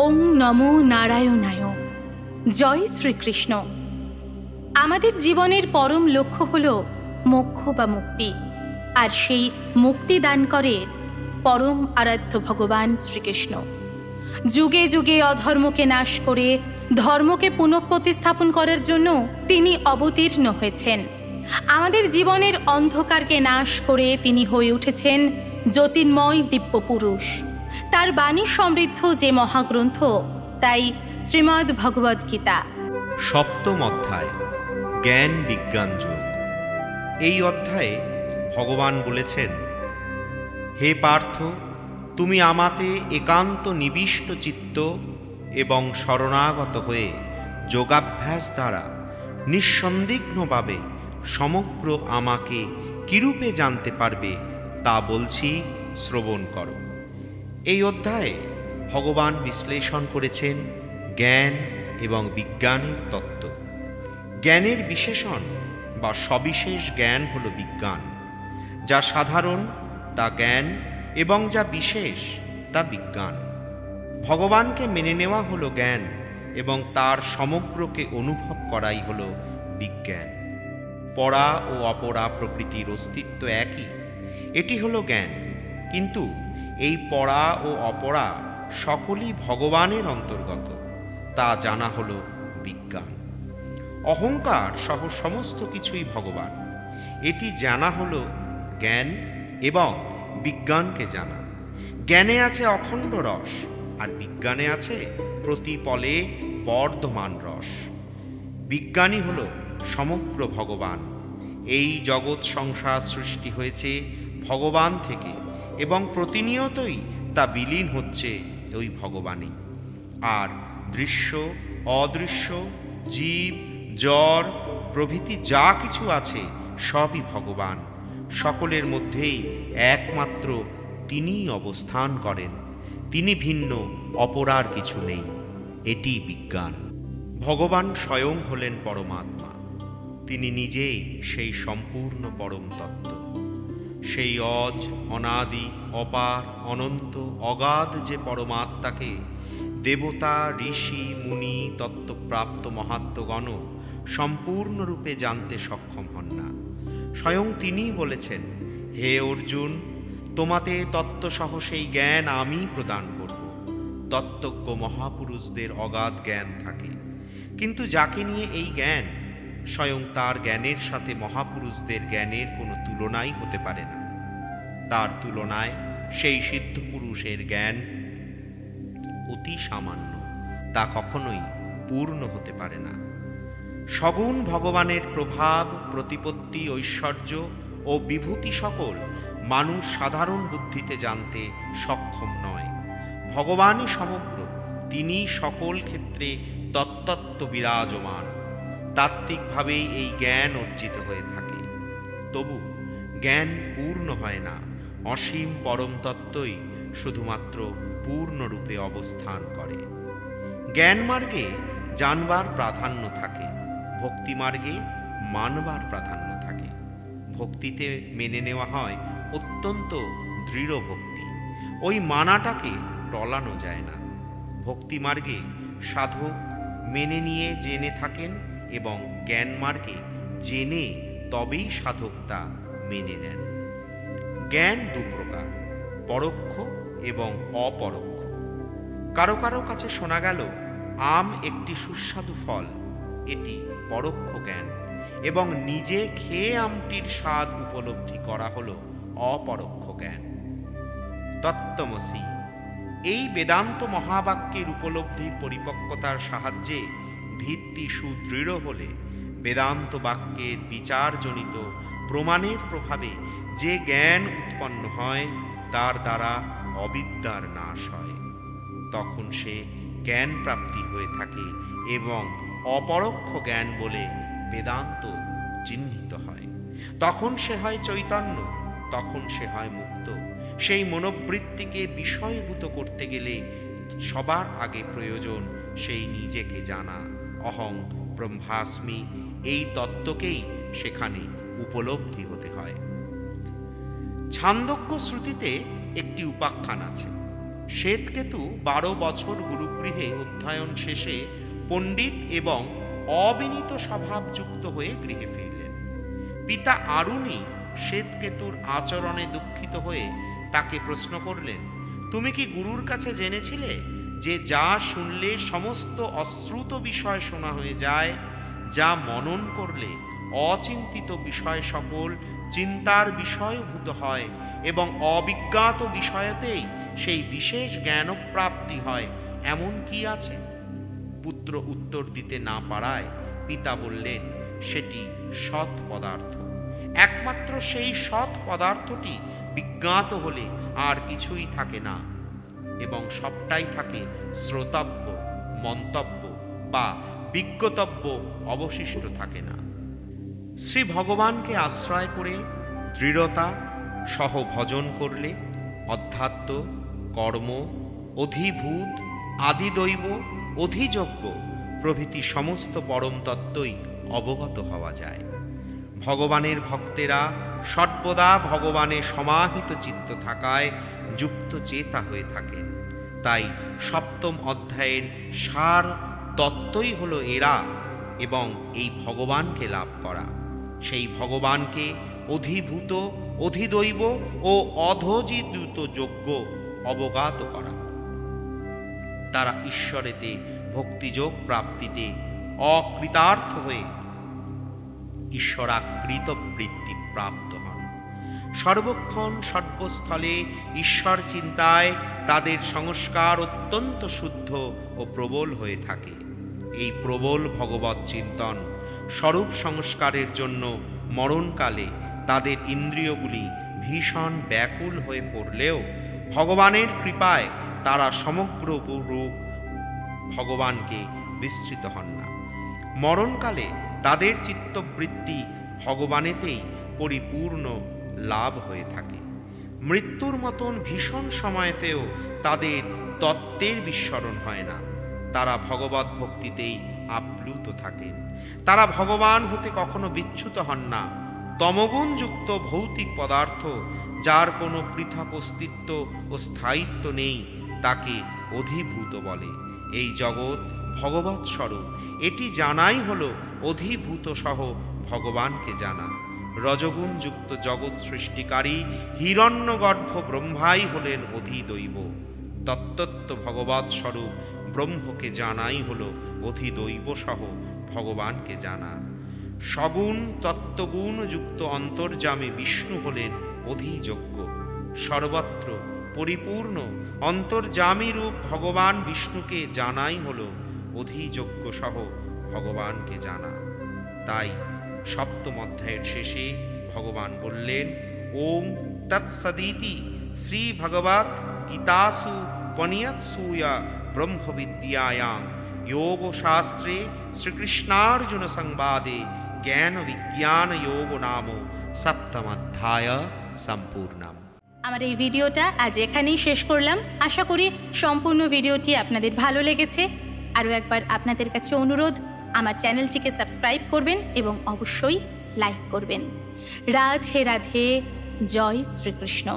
ওং নমো নারায়ণায়। জয় শ্রীকৃষ্ণ। আমাদের জীবনের পরম লক্ষ্য হল মোক্ষ বা মুক্তি, আর সেই মুক্তি দান করে পরম আরাধ্য ভগবান শ্রীকৃষ্ণ। যুগে যুগে অধর্মকে নাশ করে ধর্মকে পুনঃপ্রতিস্থাপন করার জন্য তিনি অবতীর্ণ হয়েছেন। আমাদের জীবনের অন্ধকারকে নাশ করে তিনি হয়ে উঠেছেন জ্যোতির্ময় দিব্য পুরুষ। তার বাণী সমৃদ্ধ যে মহাগ্রন্থ, তাই শ্রীমদ্ ভগবদ্ গীতা। সপ্তম অধ্যায়, জ্ঞান বিজ্ঞান যোগ। এই অধ্যায়ে ভগবান বলেছেন, হে পার্থ, তুমি আমাতে একান্ত নিবিষ্ট চিত্ত এবং শরণাগত হয়ে যোগাভ্যাস দ্বারা নিঃসন্দিগ্ধভাবে সমগ্র আমাকে কিরূপে জানতে পারবে তা বলছি, শ্রবণ করো। এই অধ্যায়ে ভগবান বিশ্লেষণ করেছেন জ্ঞান এবং বিজ্ঞানের তত্ত্ব। জ্ঞানের বিশেষণ বা সবিশেষ জ্ঞান হল বিজ্ঞান। যা সাধারণ তা জ্ঞান এবং যা বিশেষ তা বিজ্ঞান। ভগবানকে মেনে নেওয়া হলো জ্ঞান এবং তার সমগ্রকে অনুভব করাই হলো বিজ্ঞান। পরা ও অপরা প্রকৃতির অস্তিত্ব একই, এটি হলো জ্ঞান। কিন্তু এই পরা ও অপরা সকলই ভগবানের অন্তর্গত, তা জানা হলো বিজ্ঞান। অহংকার সহ সমস্ত কিছুই ভগবান, এটি জানা হলো জ্ঞান এবং বিজ্ঞানকে জানা। জ্ঞানে আছে অখণ্ড রস, আর বিজ্ঞানে আছে প্রতিপলে বর্ধমান রস। বিজ্ঞানী হল সমগ্র ভগবান। এই জগৎ সংসার সৃষ্টি হয়েছে ভগবান থেকে এবং প্রতিনিয়তই তা বিলীন হচ্ছে ওই ভগবানই। আর দৃশ্য, অদৃশ্য, জীব, জড় প্রভৃতি যা কিছু আছে সবই ভগবান। সকলের মধ্যেই একমাত্র তিনিই অবস্থান করেন, তিনি ভিন্ন, অপরার কিছু নেই। এটি বিজ্ঞান। ভগবান স্বয়ং হলেন পরমাত্মা। তিনি নিজেই সেই সম্পূর্ণ পরম তত্ত্ব। সেই অজ, অনাদি, অপার, অনন্ত, অগাধ যে পরমাত্মাকে দেবতা, ঋষি, মুনি, তত্ত্বপ্রাপ্ত মহাত্মগণ সম্পূর্ণরূপে জানতে সক্ষম হন না। স্বয়ং তিনিই বলেছেন, হে অর্জুন, তোমাতে তত্ত্বসহ সেই জ্ঞান আমি প্রদান করব। তত্ত্বজ্ঞ মহাপুরুষদের অগাধ জ্ঞান থাকে, কিন্তু যাকে নিয়ে এই জ্ঞান, স্বয়ং তার জ্ঞানের সাথে মহাপুরুষদের জ্ঞানের কোনো তুলনাই হতে পারে না। তার তুলনায় সেই সিদ্ধ পুরুষের জ্ঞান অতি সামান্য, তা কখনোই পূর্ণ হতে পারে না। সগুণ ভগবানের প্রভাব, প্রতিপত্তি, ঐশ্বর্য ও বিভূতি সকল মানুষ সাধারণ বুদ্ধিতে জানতে সক্ষম নয়। ভগবানই সমগ্র, তিনি সকল ক্ষেত্রে তত্ত্ব বিরাজমান। তাত্ত্বিকভাবেই এই জ্ঞান অর্জিত হয়ে থাকে, তবু জ্ঞান পূর্ণ হয় না। অসীম পরম তত্ত্বই শুধুমাত্র পূর্ণরূপে অবস্থান করে। জ্ঞান মার্গে জানবার প্রাধান্য থাকে, ভক্তি মার্গে মানবার প্রাধান্য থাকে। ভক্তিতে মেনে নেওয়া হয় অত্যন্ত দৃঢ় ভক্তি, ওই মানাটাকে টলানো যায় না। ভক্তি মার্গে সাধক মেনে নিয়ে জেনে থাকেন এবং জ্ঞান মার্গে জেনে তবেই সাধক তা মেনে নেন। জ্ঞান দু প্রকার, পরোক্ষ এবং অপরোক্ষ। কারো কারো কাছে শোনা গেল আম একটি সুস্বাদু ফল, এটি পরোক্ষ জ্ঞান, এবং নিজে খেয়ে আমটির স্বাদ উপলব্ধি করা হল অপরোক্ষ জ্ঞান। তত্ত্বমসি, এই বেদান্ত মহাবাক্যের উপলব্ধির পরিপক্কতার সাহায্যে ভিত্তি সুদৃঢ় হলে বেদান্ত বাক্যের বিচারজনিত প্রমাণের প্রভাবে যে জ্ঞান উৎপন্ন হয়, তার দ্বারা অবিদ্যার নাশ হয়। তখন সে জ্ঞান প্রাপ্তি হয়ে থাকে এবং অপরোক্ষ জ্ঞান বলে বেদান্ত চিহ্নিত হয়। তখন সে হয় চৈতন্য, তখন সে হয় মুক্ত। সেই মনোবৃত্তিকে বিষয়ভূত করতে গেলে সবার আগে প্রয়োজন সেই নিজেকে জানা। অহং ব্রহ্মাস্মি, এই তত্ত্বকেই সেখানে উপলব্ধি হতে হয়। ছান্দোক্য শ্রুতিতে একটি উপাখ্যান আছে। শ্বেতকেতু 12 বছর গুরুগৃহে অধ্যয়ন শেষে পণ্ডিত এবং অবিনীত স্বভাবযুক্ত হয়ে গৃহে ফিরলেন। পিতা আরুণী শ্বেতকেতুর আচরণে দুঃখিত হয়ে তাকে প্রশ্ন করলেন, তুমি কি গুরুর কাছে জেনেছিলে যে যা শুনলে সমস্ত অশ্রুত বিষয় শোনা হয়ে যায়, যা মনন করলে অচিন্তিত বিষয় সকল চিন্তার বিষয়ভূত হয় এবং অবিজ্ঞাত বিষয়তেই সেই বিশেষ জ্ঞানপ্রাপ্তি হয়, এমন কি আছে? পুত্র উত্তর দিতে না পারায় পিতা বললেন, সেটি সৎ পদার্থ। একমাত্র সেই সৎ পদার্থটি বিজ্ঞাত হলে আর কিছুই থাকে না এবং সবটাই থাকে শ্রোতব্য, মন্তব্য বা বিজ্ঞতব্য, অবশিষ্ট থাকে না। শ্রী ভগবানকে আশ্রয় করে দৃঢ়তা সহ ভজন করলে অধ্যাত্ম, কর্ম, অধিভূত, আদিদৈব, অধিযজ্ঞ প্রভৃতি সমস্ত পরম তত্ত্বই অবগত হওয়া যায়। ভগবানের ভক্তেরা সর্বদা ভগবানে সমাহিত চিত্ত থাকায় যুক্ত চেতা হয়ে থাকেন। তাই সপ্তম অধ্যায়ের সার তত্ত্বই হলো এরা এবং এই ভগবানকে লাভ করা, সেই ভগবানকে অধিভূত, অধিদৈব ও অধোজিত যোগ্য অবগত করা। তারা ঈশ্বরেতে ভক্তিযোগ প্রাপ্তিতে অকৃতার্থ হয়ে ঈশ্বরাকৃত বৃত্তি প্রাপ্ত হন। সর্বক্ষণ সর্বস্থলে ঈশ্বর চিন্তায় তাদের সংস্কার অত্যন্ত শুদ্ধ ও প্রবল হয়ে থাকে। এই প্রবল ভগবৎ চিন্তন স্বরূপ সংস্কারের জন্য মরণকালে তাদের ইন্দ্রিয়গুলি ভীষণ ব্যাকুল হয়ে পড়লেও ভগবানের কৃপায় তারা সমগ্র রূপ ভগবানকে বিস্মৃত হন না। মরণকালে তাদের চিত্তবৃত্তি ভগবানেতেই পরিপূর্ণ লাভ হয়ে থাকে। মৃত্যুর মতন ভীষণ সময়তেও তাদের তত্ত্বের বিস্মরণ হয় না। তারা ভগবৎ ভক্তিতেই আপ্লুত থাকেন। তারা ভগবান হতে কখনো বিচ্যুত হন না। তমগুণযুক্ত ভৌতিক পদার্থ, যার কোনো পৃথক অস্তিত্ব ও স্থায়িত্ব নেই, তাকে অধিভূত বলে। এই জগৎ ভগবৎ স্বরূপ, এটি জানাই হলো অধিভূত সহ ভগবানকে জানা। রজগুণযুক্ত জগৎ সৃষ্টিকারী হিরণ্যগর্ভ ব্রহ্মাই হলেন অধিদৈব। তত্ত্ব ভগবৎ স্বরূপ ব্রহ্মকে জানাই হলো অধিদৈব সহ ভগবানকে জানা। সগুণ তত্ত্বগুণ যুক্ত অন্তর্যামী বিষ্ণু হলেন অধিযজ্ঞ। সর্বত্র পরিপূর্ণ অন্তর্যামী রূপ ভগবান বিষ্ণুকে জানাই হলো অধিযজ্ঞ সহ ভগবানকে জানা। তাই সপ্তম অধ্যায়ের শেষে ভগবান বললেন, ওং তৎসদিতি শ্রী ভগবৎ গীতাসু পনিয়ৎসূয়া ব্রহ্মবিদ্যায়াং যোগ শাস্ত্রে শ্রীকৃষ্ণার্জুন সংবাদে জ্ঞান বিজ্ঞান যোগ নাম সপ্তম অধ্যায় সম্পূর্ণম। আমার এই ভিডিওটা আজ এখানেই শেষ করলাম। আশা করি সম্পূর্ণ ভিডিওটি আপনাদের ভালো লেগেছে। আরও একবার আপনাদের কাছে অনুরোধ, আমার চ্যানেলটিকে সাবস্ক্রাইব করবেন এবং অবশ্যই লাইক করবেন। রাধে রাধে, জয় শ্রীকৃষ্ণ।